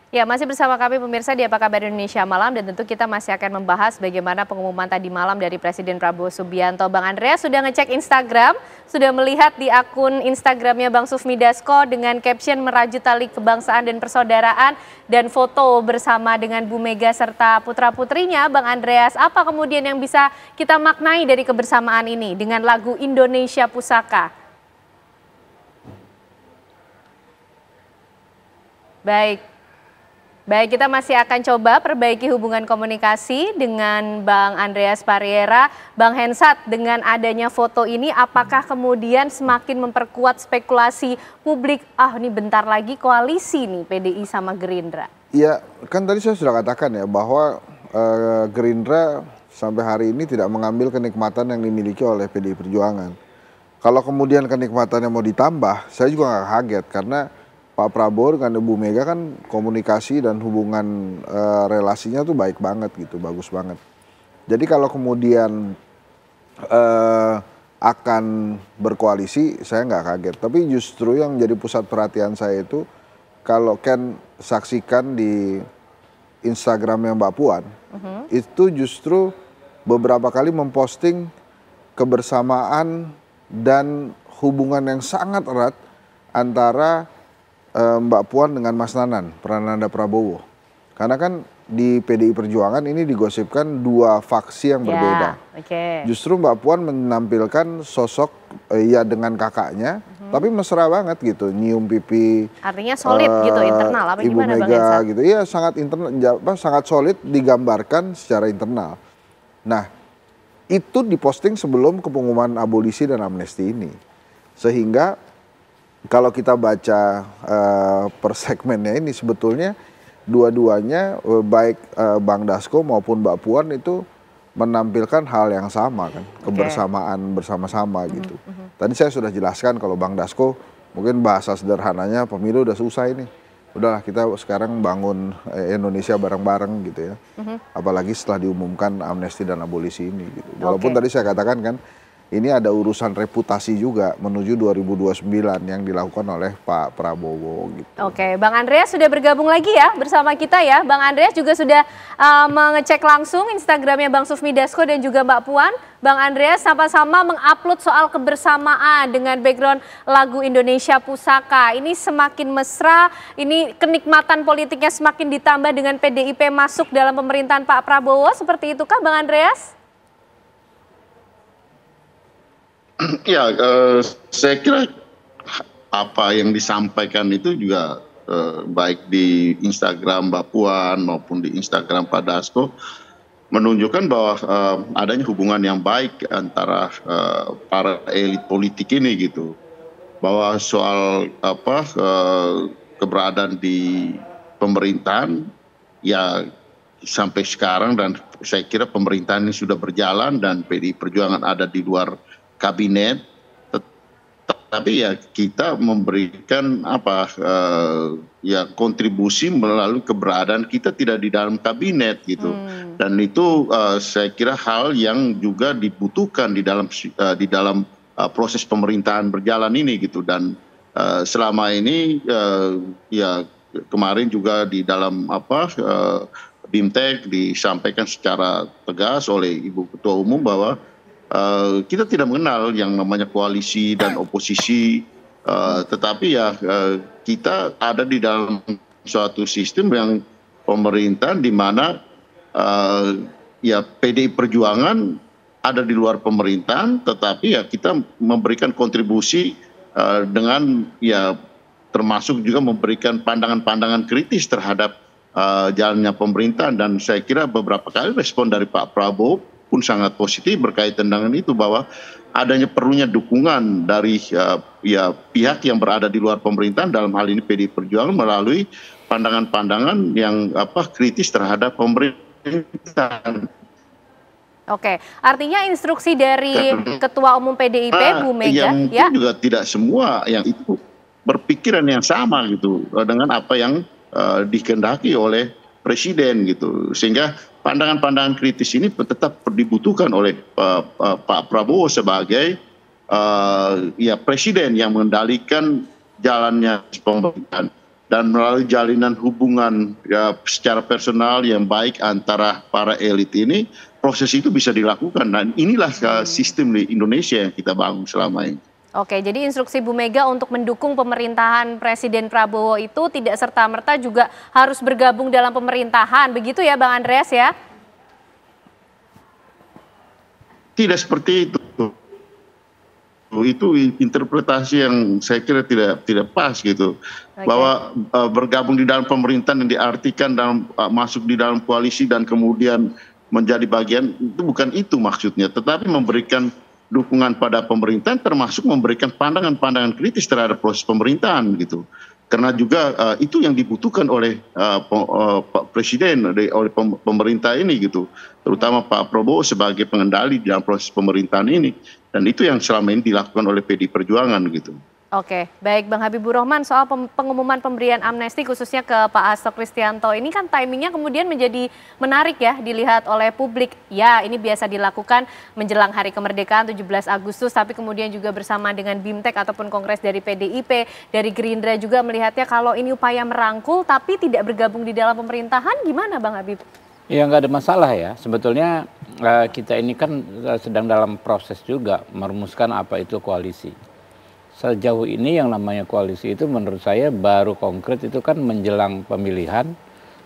Ya, masih bersama kami pemirsa di Apa Kabar Indonesia Malam dan tentu kita masih akan membahas bagaimana pengumuman tadi malam dari Presiden Prabowo Subianto. Bang Andreas sudah ngecek Instagram, sudah melihat di akun Instagramnya Bang Sufmi Dasko dengan caption merajut tali kebangsaan dan persaudaraan dan foto bersama dengan Bu Mega serta putra-putrinya. Bang Andreas, apa kemudian yang bisa kita maknai dari kebersamaan ini dengan lagu Indonesia Pusaka? Baik, kita masih akan coba perbaiki hubungan komunikasi dengan Bang Andreas Pariera. Bang Hensat, dengan adanya foto ini apakah kemudian semakin memperkuat spekulasi publik, ini bentar lagi koalisi nih PDI sama Gerindra? Iya, kan tadi saya sudah katakan ya bahwa Gerindra sampai hari ini tidak mengambil kenikmatan yang dimiliki oleh PDI Perjuangan. Kalau kemudian kenikmatannya mau ditambah, saya juga nggak kaget karena Pak Prabowo dengan Ibu Mega kan komunikasi dan hubungan relasinya tuh baik banget gitu, bagus banget. Jadi kalau kemudian akan berkoalisi, saya nggak kaget. Tapi justru yang jadi pusat perhatian saya itu, kalau Ken saksikan di Instagramnya Mbak Puan, itu justru beberapa kali memposting kebersamaan dan hubungan yang sangat erat antara Mbak Puan dengan Mas Nanan, Prananda Prabowo. Karena kan di PDI Perjuangan ini digosipkan dua faksi yang berbeda. Justru Mbak Puan menampilkan sosok ya dengan kakaknya, tapi mesra banget gitu, nyium pipi. Artinya solid gitu internal, apa Ibu gimana Bang Mega Hensat? gitu, iya sangat internal, sangat solid digambarkan secara internal. Nah, itu diposting sebelum pengumuman abolisi dan amnesti ini, sehingga kalau kita baca per segmennya ini sebetulnya dua-duanya baik Bang Dasko maupun Mbak Puan itu menampilkan hal yang sama kan, kebersamaan bersama-sama gitu. Tadi saya sudah jelaskan kalau Bang Dasko mungkin bahasa sederhananya pemilu udah selesai nih. Udahlah kita sekarang bangun Indonesia bareng-bareng gitu ya. Apalagi setelah diumumkan amnesti dan abolisi ini gitu. Walaupun tadi saya katakan kan ini ada urusan reputasi juga menuju 2029 yang dilakukan oleh Pak Prabowo gitu. Oke, Bang Andreas sudah bergabung lagi ya bersama kita ya. Bang Andreas juga sudah mengecek langsung Instagramnya Bang Sufmi Dasko dan juga Mbak Puan. Bang Andreas sama-sama mengupload soal kebersamaan dengan background lagu Indonesia Pusaka. Ini semakin mesra, ini kenikmatan politiknya semakin ditambah dengan PDIP masuk dalam pemerintahan Pak Prabowo. Seperti itukah Bang Andreas? Ya, saya kira apa yang disampaikan itu juga baik di Instagram Mbak Puan maupun di Instagram Pak Dasko menunjukkan bahwa adanya hubungan yang baik antara para elit politik ini gitu. Bahwa soal keberadaan di pemerintahan ya sampai sekarang, dan saya kira pemerintahan ini sudah berjalan dan PDI Perjuangan ada di luar kabinet, tapi ya kita memberikan kontribusi melalui keberadaan kita tidak di dalam kabinet gitu. Dan itu saya kira hal yang juga dibutuhkan di dalam proses pemerintahan berjalan ini gitu. Dan selama ini ya kemarin juga di dalam BIMTEK disampaikan secara tegas oleh Ibu Ketua Umum bahwa kita tidak mengenal yang namanya koalisi dan oposisi, tetapi ya kita ada di dalam suatu sistem yang pemerintahan di mana ya PDI Perjuangan ada di luar pemerintahan, tetapi ya kita memberikan kontribusi dengan ya termasuk juga memberikan pandangan-pandangan kritis terhadap jalannya pemerintahan. Dan saya kira beberapa kali respon dari Pak Prabowo pun sangat positif berkaitan dengan itu, bahwa adanya perlunya dukungan dari pihak yang berada di luar pemerintahan, dalam hal ini PDI Perjuangan, melalui pandangan-pandangan yang kritis terhadap pemerintahan. Oke, artinya instruksi dari Ketua Umum PDIP Bu Mega ya juga tidak semua yang itu berpikiran yang sama gitu dengan apa yang dikehendaki oleh Presiden gitu, sehingga pandangan-pandangan kritis ini tetap dibutuhkan oleh Pak Prabowo sebagai Presiden yang mengendalikan jalannya pemerintahan. dan melalui jalinan hubungan ya secara personal yang baik antara para elit ini, proses itu bisa dilakukan. Dan inilah sistem di Indonesia yang kita bangun selama ini. Oke, jadi instruksi Bu Mega untuk mendukung pemerintahan Presiden Prabowo itu tidak serta-merta juga harus bergabung dalam pemerintahan, begitu ya Bang Andreas ya? Tidak seperti itu. Itu interpretasi yang saya kira tidak pas gitu. Okay. Bahwa bergabung di dalam pemerintahan yang diartikan dalam masuk di dalam koalisi dan kemudian menjadi bagian, itu bukan itu maksudnya, tetapi memberikan dukungan pada pemerintahan termasuk memberikan pandangan-pandangan kritis terhadap proses pemerintahan gitu. Karena juga itu yang dibutuhkan oleh Presiden, oleh pemerintah ini gitu. Terutama Pak Prabowo sebagai pengendali dalam proses pemerintahan ini. Dan itu yang selama ini dilakukan oleh PDI Perjuangan gitu. Oke, baik Bang Habibur Rahman, soal pengumuman pemberian amnesti khususnya ke Pak Hasto Kristianto ini kan timingnya kemudian menjadi menarik ya dilihat oleh publik. Ya, ini biasa dilakukan menjelang hari kemerdekaan 17 Agustus, tapi kemudian juga bersama dengan BIMTEK ataupun Kongres dari PDIP, dari Gerindra juga melihatnya kalau ini upaya merangkul tapi tidak bergabung di dalam pemerintahan, gimana Bang Habib? Ya nggak ada masalah ya, sebetulnya kita ini kan sedang dalam proses juga merumuskan apa itu koalisi. Sejauh ini yang namanya koalisi itu menurut saya baru konkret itu kan menjelang pemilihan,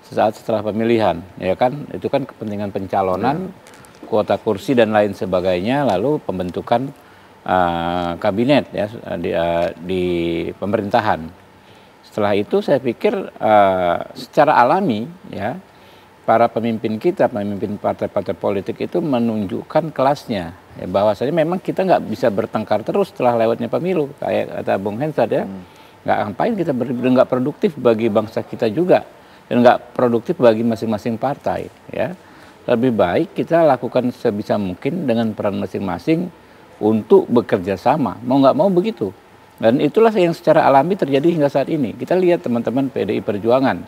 sesaat setelah pemilihan, ya kan, itu kan kepentingan pencalonan, kuota kursi dan lain sebagainya, lalu pembentukan kabinet ya di pemerintahan. Setelah itu saya pikir secara alami ya para pemimpin kita, pemimpin partai-partai politik itu menunjukkan kelasnya. Ya, bahwasanya memang kita nggak bisa bertengkar terus setelah lewatnya pemilu, kayak kata Bung Hensat ya, nggak ngapain kita nggak produktif bagi bangsa kita juga, dan nggak produktif bagi masing-masing partai. Ya, lebih baik kita lakukan sebisa mungkin dengan peran masing-masing untuk bekerja sama, mau nggak mau begitu. Dan itulah yang secara alami terjadi hingga saat ini. Kita lihat teman-teman PDI Perjuangan,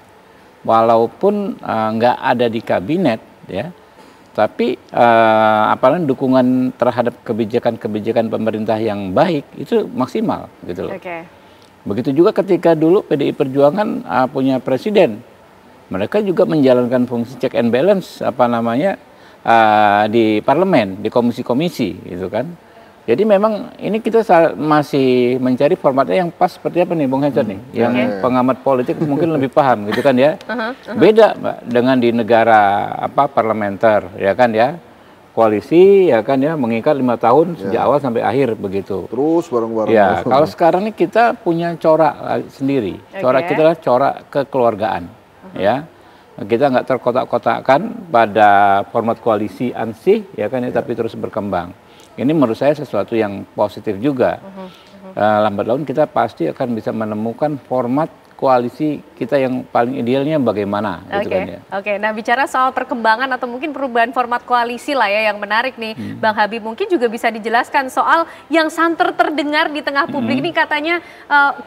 walaupun nggak ada di kabinet, ya. Tapi apalagi dukungan terhadap kebijakan-kebijakan pemerintah yang baik itu maksimal gitu loh. Okay. Begitu juga ketika dulu PDI Perjuangan punya presiden, mereka juga menjalankan fungsi check and balance di parlemen, di komisi-komisi gitu kan. Jadi memang ini kita masih mencari formatnya yang pas seperti apa nih Bung Hensat nih, yang pengamat politik mungkin lebih paham gitu kan ya. Beda Mbak dengan di negara parlementer ya kan ya, koalisi ya kan ya, mengikat 5 tahun sejak awal sampai akhir begitu. Terus bareng-bareng. Ya kalau sekarang ini kita punya corak sendiri, corak kita adalah corak kekeluargaan ya. Kita nggak terkotak-kotakkan pada format koalisi ansih ya kan ya, tapi terus berkembang. Ini menurut saya sesuatu yang positif juga. Lambat laun kita pasti akan bisa menemukan format koalisi kita yang paling idealnya bagaimana. Gitu kan ya. Oke, nah bicara soal perkembangan atau mungkin perubahan format koalisi lah ya yang menarik nih, Bang Habib, mungkin juga bisa dijelaskan soal yang santer terdengar di tengah publik ini katanya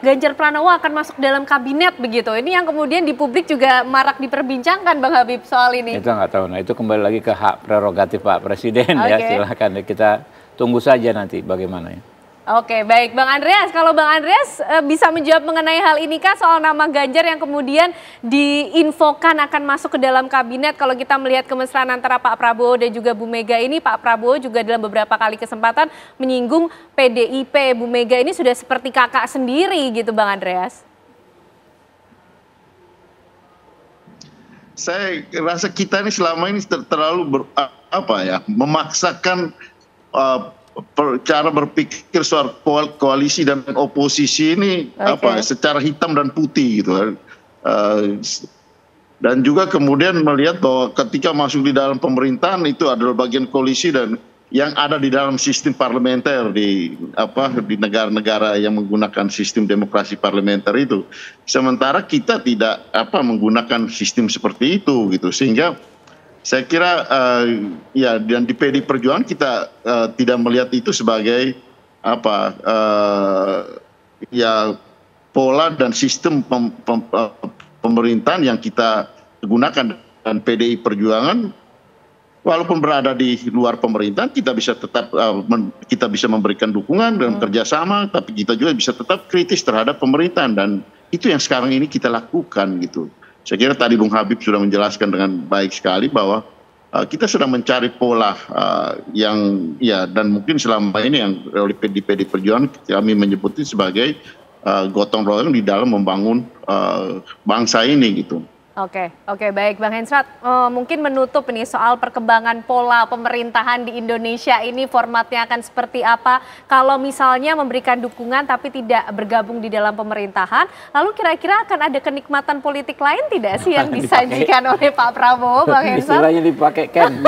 Ganjar Pranowo akan masuk dalam kabinet begitu. Ini yang kemudian di publik juga marak diperbincangkan Bang Habib soal ini. Itu nggak tahu, nah itu kembali lagi ke hak prerogatif Pak Presiden ya, silakan kita tunggu saja nanti bagaimana ya. Oke, baik Bang Andreas. Kalau Bang Andreas bisa menjawab mengenai hal ini kah, soal nama Ganjar yang kemudian diinfokan akan masuk ke dalam kabinet. Kalau kita melihat kemesraan antara Pak Prabowo dan juga Bu Mega ini, Pak Prabowo juga dalam beberapa kali kesempatan menyinggung PDIP, Bu Mega ini sudah seperti kakak sendiri gitu Bang Andreas. Saya rasa kita ini selama ini terlalu memaksakan cara berpikir soal koalisi dan oposisi ini secara hitam dan putih gitu. Dan juga kemudian melihat bahwa ketika masuk di dalam pemerintahan itu adalah bagian koalisi dan yang ada di dalam sistem parlementer di negara-negara yang menggunakan sistem demokrasi parlementer itu. Sementara kita tidak menggunakan sistem seperti itu gitu, sehingga saya kira dan di PDI Perjuangan kita tidak melihat itu sebagai pola dan sistem pemerintahan yang kita gunakan, dan PDI Perjuangan walaupun berada di luar pemerintahan kita bisa tetap kita bisa memberikan dukungan dan kerjasama, tapi kita juga bisa tetap kritis terhadap pemerintahan, dan Itu yang sekarang ini kita lakukan gitu. Saya kira tadi Bung Habib sudah menjelaskan dengan baik sekali bahwa kita sudah mencari pola yang ya, dan mungkin selama ini yang oleh PD Perjuangan kami menyebut itu sebagai gotong royong di dalam membangun bangsa ini gitu. Oke, baik Bang Hensrat, mungkin menutup nih soal perkembangan pola pemerintahan di Indonesia ini, formatnya akan seperti apa kalau misalnya memberikan dukungan tapi tidak bergabung di dalam pemerintahan, lalu kira-kira akan ada kenikmatan politik lain tidak sih yang disajikan oleh Pak Prabowo, Bang Hensrat? Istilahnya dipakai Ken.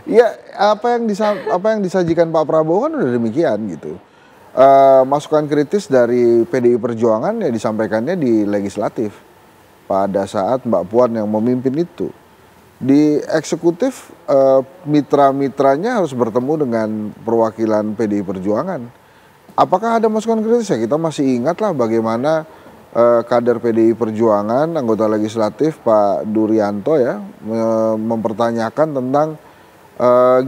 Ya, apa yang disajikan Pak Prabowo kan udah demikian gitu. Masukan kritis dari PDI Perjuangan ya disampaikannya di legislatif pada saat Mbak Puan yang memimpin itu. Di eksekutif mitra-mitranya harus bertemu dengan perwakilan PDI Perjuangan. Apakah ada masukan kritis? Ya kita masih ingat lah bagaimana kader PDI Perjuangan, anggota legislatif Pak Durianto ya mempertanyakan tentang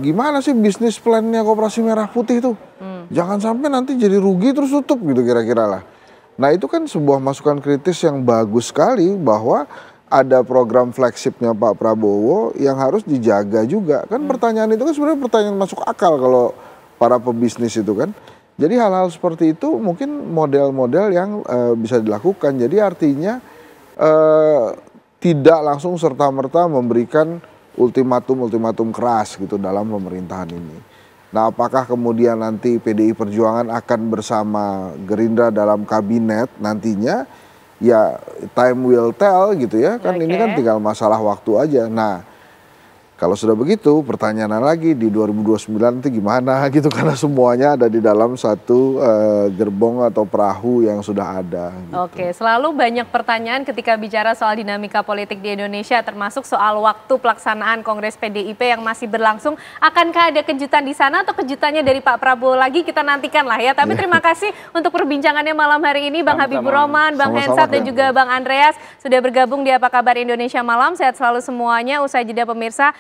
gimana sih bisnis plannya Koperasi Merah Putih itu. Jangan sampai nanti jadi rugi terus tutup gitu kira-kira lah. Nah itu kan sebuah masukan kritis yang bagus sekali bahwa ada program flagshipnya Pak Prabowo yang harus dijaga juga. Kan pertanyaan itu kan sebenarnya pertanyaan masuk akal kalau para pebisnis itu kan. Jadi hal-hal seperti itu mungkin model-model yang bisa dilakukan. Jadi artinya tidak langsung serta-merta memberikan ultimatum-ultimatum keras gitu dalam pemerintahan ini. Nah, apakah kemudian nanti PDI Perjuangan akan bersama Gerindra dalam kabinet nantinya? Ya, time will tell gitu ya. Kan ini kan tinggal masalah waktu aja. Nah, kalau sudah begitu, pertanyaan lagi di 2029 itu gimana gitu, karena semuanya ada di dalam satu gerbong atau perahu yang sudah ada. Gitu. Oke, selalu banyak pertanyaan ketika bicara soal dinamika politik di Indonesia, termasuk soal waktu pelaksanaan Kongres PDIP yang masih berlangsung. Akankah ada kejutan di sana atau kejutannya dari Pak Prabowo lagi? Kita nantikan lah ya. Tapi terima kasih untuk perbincangannya malam hari ini, Bang Habibur Rahman, Bang Hensrat, dan juga Bang Andreas sudah bergabung di Apa Kabar Indonesia Malam. Sehat selalu semuanya. Usai jeda pemirsa,